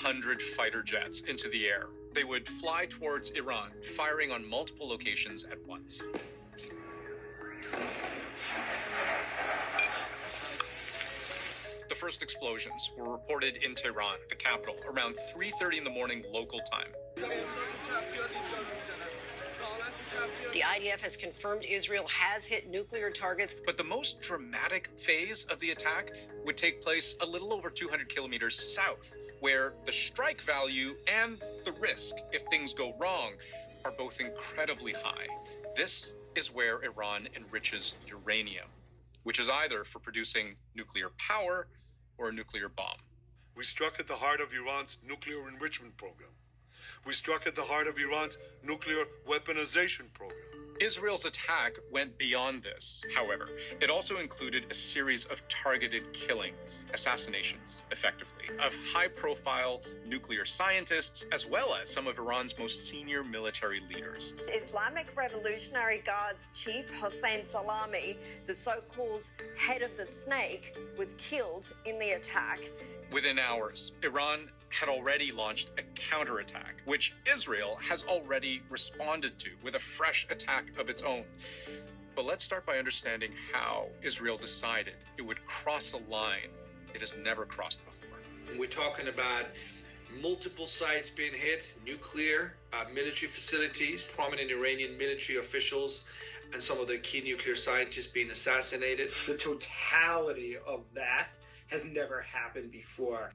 100 fighter jets into the air. They would fly towards Iran, firing on multiple locations at once. The first explosions were reported in Tehran, the capital, around 3:30 in the morning local time. The IDF has confirmed Israel has hit nuclear targets. But the most dramatic phase of the attack would take place a little over 200 kilometers south, where the strike value and the risk, if things go wrong, are both incredibly high. This is where Iran enriches uranium, which is either for producing nuclear power or a nuclear bomb. We struck at the heart of Iran's nuclear enrichment program. We struck at the heart of Iran's nuclear weaponization program. Israel's attack went beyond this, however. It also included a series of targeted killings, assassinations, effectively, of high-profile nuclear scientists, as well as some of Iran's most senior military leaders. Islamic Revolutionary Guards Chief Hossein Salami, the so-called head of the snake, was killed in the attack. Within hours, Iran had already launched a counterattack, which Israel has already responded to with a fresh attack of its own. But let's start by understanding how Israel decided it would cross a line it has never crossed before. We're talking about multiple sites being hit, nuclear, military facilities, prominent Iranian military officials, and some of the key nuclear scientists being assassinated. The totality of that has never happened before.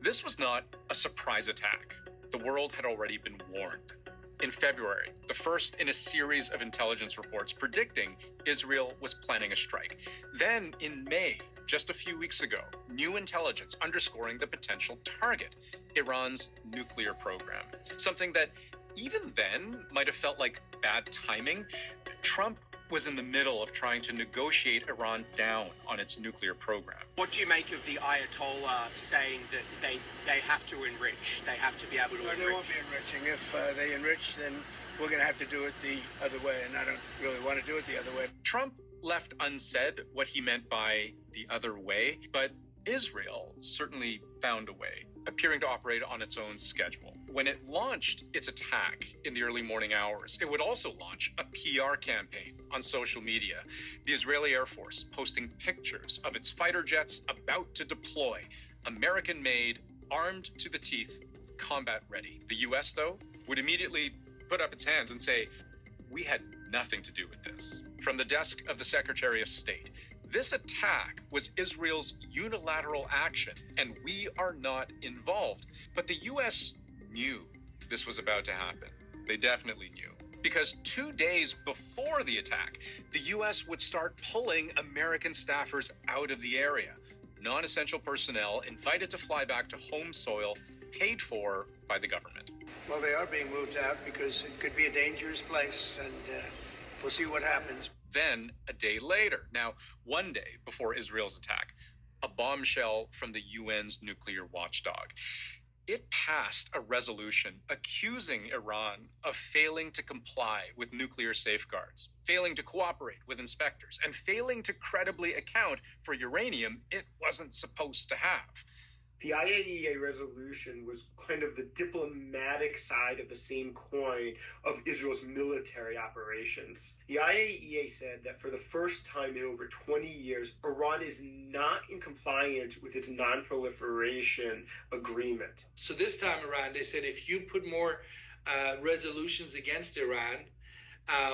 This was not a surprise attack. The world had already been warned. In February, the first in a series of intelligence reports predicting Israel was planning a strike. Then in May, just a few weeks ago, new intelligence underscoring the potential target, Iran's nuclear program. Something that even then might have felt like bad timing. Trump was in the middle of trying to negotiate Iran down on its nuclear program. What do you make of the Ayatollah saying that they have to enrich? They have to be able to enrich? They won't be enriching. If they enrich, then we're going to have to do it the other way, and I don't really want to do it the other way. Trump left unsaid what he meant by the other way, but Israel certainly found a way, appearing to operate on its own schedule. When it launched its attack in the early morning hours, it would also launch a PR campaign on social media. The Israeli Air Force posting pictures of its fighter jets about to deploy, American-made, armed to the teeth, combat ready. The US, though, would immediately put up its hands and say, "We had nothing to do with this." From the desk of the Secretary of State, this attack was Israel's unilateral action, and we are not involved. But the U.S. knew this was about to happen. They definitely knew. Because 2 days before the attack, the U.S. would start pulling American staffers out of the area. Non-essential personnel invited to fly back to home soil, paid for by the government. Well, they are being moved out because it could be a dangerous place, and we'll see what happens. Then, a day later, now 1 day before Israel's attack, a bombshell from the UN's nuclear watchdog. It passed a resolution accusing Iran of failing to comply with nuclear safeguards, failing to cooperate with inspectors, and failing to credibly account for uranium it wasn't supposed to have. The IAEA resolution was kind of the diplomatic side of the same coin of Israel's military operations. The IAEA said that for the first time in over 20 years, Iran is not in compliance with its non-proliferation agreement. So this time around, they said if you put more resolutions against Iran,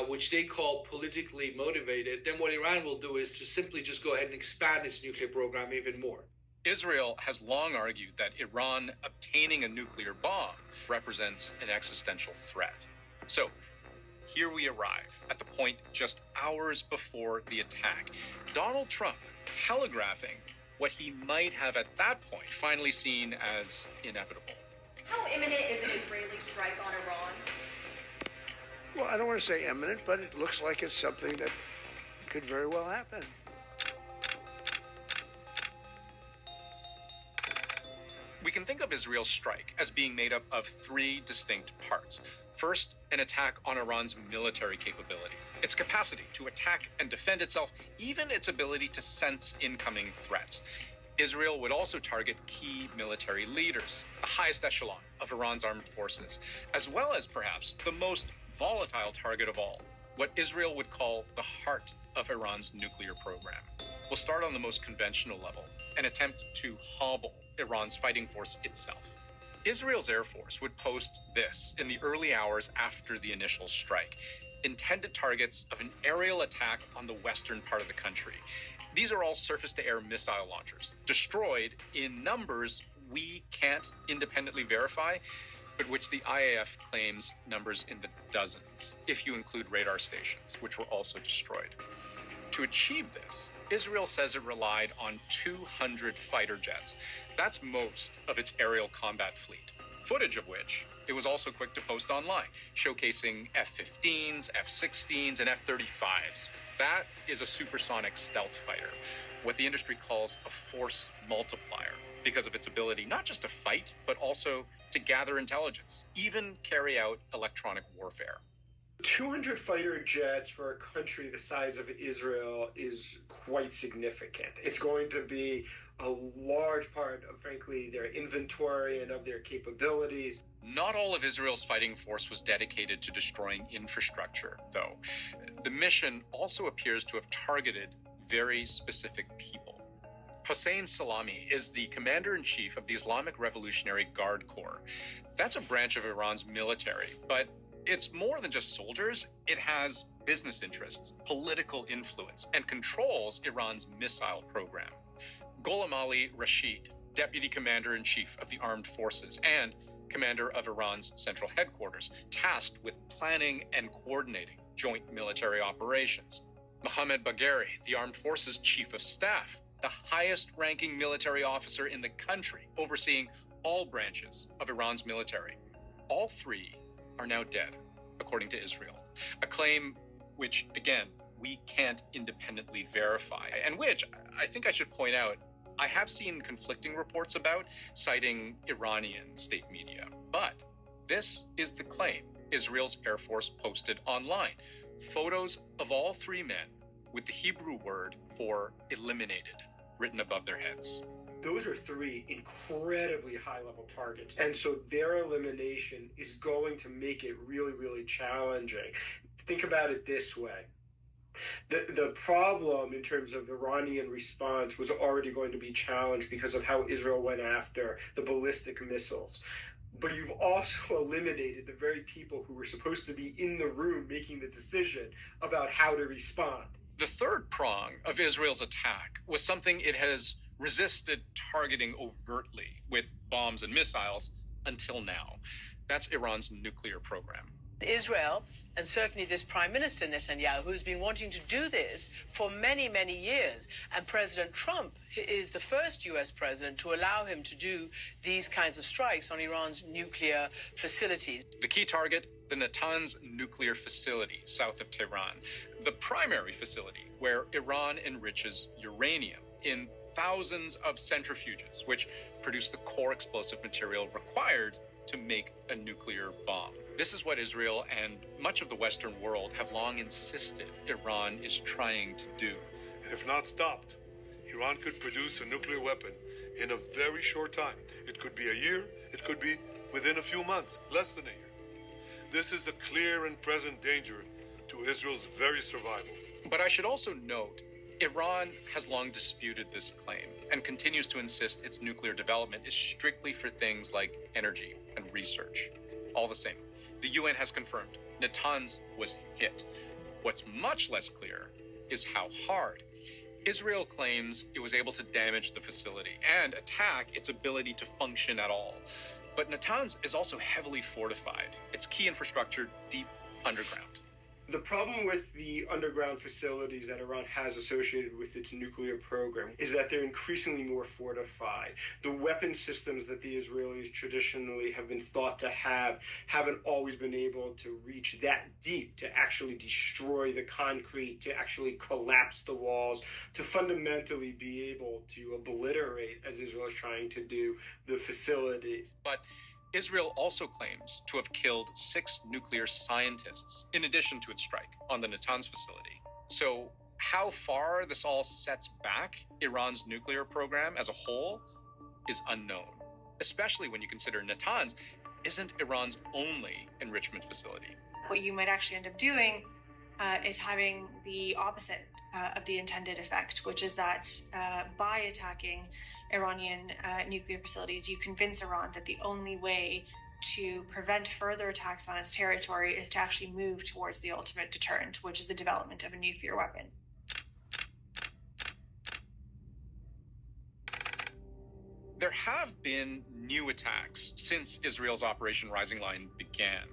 which they call politically motivated, then what Iran will do is to simply just go ahead and expand its nuclear program even more. Israel has long argued that Iran obtaining a nuclear bomb represents an existential threat. So, here we arrive at the point just hours before the attack. Donald Trump telegraphing what he might have at that point finally seen as inevitable. How imminent is an Israeli strike on Iran? Well, I don't want to say imminent, but it looks like it's something that could very well happen. We can think of Israel's strike as being made up of three distinct parts. First, an attack on Iran's military capability. its capacity to attack and defend itself, even its ability to sense incoming threats. Israel would also target key military leaders, the highest echelon of Iran's armed forces, as well as perhaps the most volatile target of all, what Israel would call the heart of Iran's nuclear program. We'll start on the most conventional level, an attempt to hobble Iran's fighting force itself. Israel's Air Force would post this in the early hours after the initial strike: intended targets of an aerial attack on the western part of the country. These are all surface-to-air missile launchers, destroyed in numbers we can't independently verify, but which the IAF claims numbers in the dozens, if you include radar stations, which were also destroyed. To achieve this, Israel says it relied on 200 fighter jets. That's most of its aerial combat fleet, footage of which it was also quick to post online, showcasing F-15s, F-16s, and F-35s. That is a supersonic stealth fighter, what the industry calls a force multiplier, because of its ability not just to fight, but also to gather intelligence, even carry out electronic warfare. 200 fighter jets for a country the size of Israel is quite significant. It's going to be a large part of, frankly, their inventory and of their capabilities. Not all of Israel's fighting force was dedicated to destroying infrastructure, though. The mission also appears to have targeted very specific people. Hossein Salami is the commander-in-chief of the Islamic Revolutionary Guard Corps. That's a branch of Iran's military, but it's more than just soldiers. It has business interests, political influence, and controls Iran's missile program. Gholam Ali Rashid, deputy commander-in-chief of the armed forces and commander of Iran's central headquarters, tasked with planning and coordinating joint military operations. Mohammad Bagheri, the armed forces chief of staff, the highest-ranking military officer in the country, overseeing all branches of Iran's military. All three are now dead, according to Israel. A claim which, again, we can't independently verify, and which, I think I should point out, I have seen conflicting reports about, citing Iranian state media. But this is the claim Israel's Air Force posted online. Photos of all three men with the Hebrew word for eliminated written above their heads. Those are three incredibly high-level targets. And so their elimination is going to make it really, really challenging. Think about it this way. The problem in terms of Iranian response was already going to be challenged because of how Israel went after the ballistic missiles. But you've also eliminated the very people who were supposed to be in the room making the decision about how to respond. The third prong of Israel's attack was something it has resisted targeting overtly with bombs and missiles until now. That's Iran's nuclear program. Israel, and certainly this Prime Minister Netanyahu, who's been wanting to do this for many, many years. And President Trump is the first U.S. president to allow him to do these kinds of strikes on Iran's nuclear facilities. The key target, the Natanz nuclear facility south of Tehran, the primary facility where Iran enriches uranium in thousands of centrifuges, which produce the core explosive material required to make a nuclear bomb. This is what Israel and much of the Western world have long insisted Iran is trying to do. And if not stopped, Iran could produce a nuclear weapon in a very short time. It could be a year, it could be within a few months, less than a year. This is a clear and present danger to Israel's very survival. But I should also note, Iran has long disputed this claim and continues to insist its nuclear development is strictly for things like energy and research. All the same, the UN has confirmed Natanz was hit. What's much less clear is how hard. Israel claims it was able to damage the facility and attack its ability to function at all. But Natanz is also heavily fortified, its key infrastructure deep underground. The problem with the underground facilities that Iran has associated with its nuclear program is that they're increasingly more fortified. The weapon systems that the Israelis traditionally have been thought to have haven't always been able to reach that deep to actually destroy the concrete, to actually collapse the walls, to fundamentally be able to obliterate, as Israel is trying to do, the facilities. But Israel also claims to have killed 6 nuclear scientists, in addition to its strike on the Natanz facility. So, how far this all sets back Iran's nuclear program as a whole is unknown, especially when you consider Natanz isn't Iran's only enrichment facility. What you might actually end up doing is having the opposite of the intended effect, which is that by attacking Iranian nuclear facilities, you convince Iran that the only way to prevent further attacks on its territory is to actually move towards the ultimate deterrent, which is the development of a nuclear weapon. There have been new attacks since Israel's Operation Rising Lion began.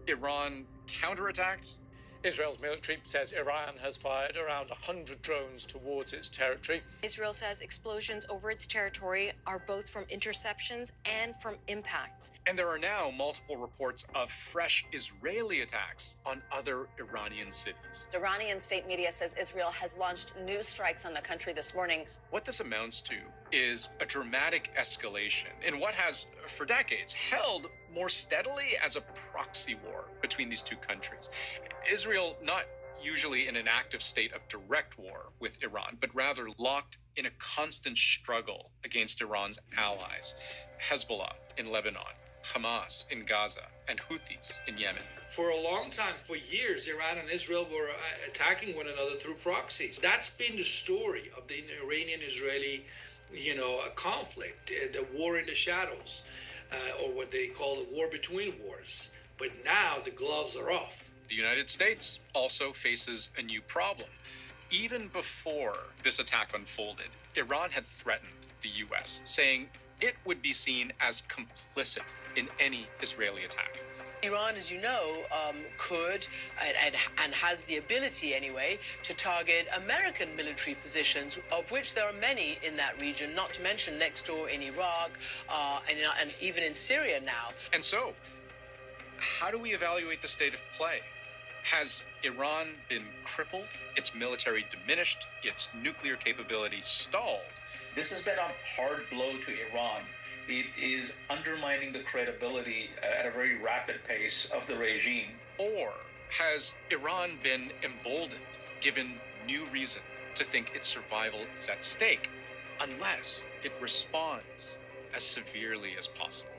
Iran counterattacked. Israel's military says Iran has fired around 100 drones towards its territory. Israel says explosions over its territory are both from interceptions and from impacts. And there are now multiple reports of fresh Israeli attacks on other Iranian cities. The Iranian state media says Israel has launched new strikes on the country this morning. What this amounts to is a dramatic escalation in what has, for decades, held more steadily as a proxy war between these two countries. Israel not usually in an active state of direct war with Iran, but rather locked in a constant struggle against Iran's allies, Hezbollah in Lebanon, Hamas in Gaza, and Houthis in Yemen. For a long time, for years, Iran and Israel were attacking one another through proxies. That's been the story of the Iranian-Israeli, conflict, the war in the shadows, or what they call the war between wars. But now the gloves are off. The United States also faces a new problem. Even before this attack unfolded, Iran had threatened the U.S., saying it would be seen as complicit in any Israeli attack. Iran, as you know, could and has the ability anyway to target American military positions, of which there are many in that region, not to mention next door in Iraq and even in Syria now. And so, how do we evaluate the state of play? Has Iran been crippled, its military diminished, its nuclear capability stalled? This has been a hard blow to Iran. It is undermining the credibility at a very rapid pace of the regime. Or has Iran been emboldened, given new reason to think its survival is at stake, unless it responds as severely as possible?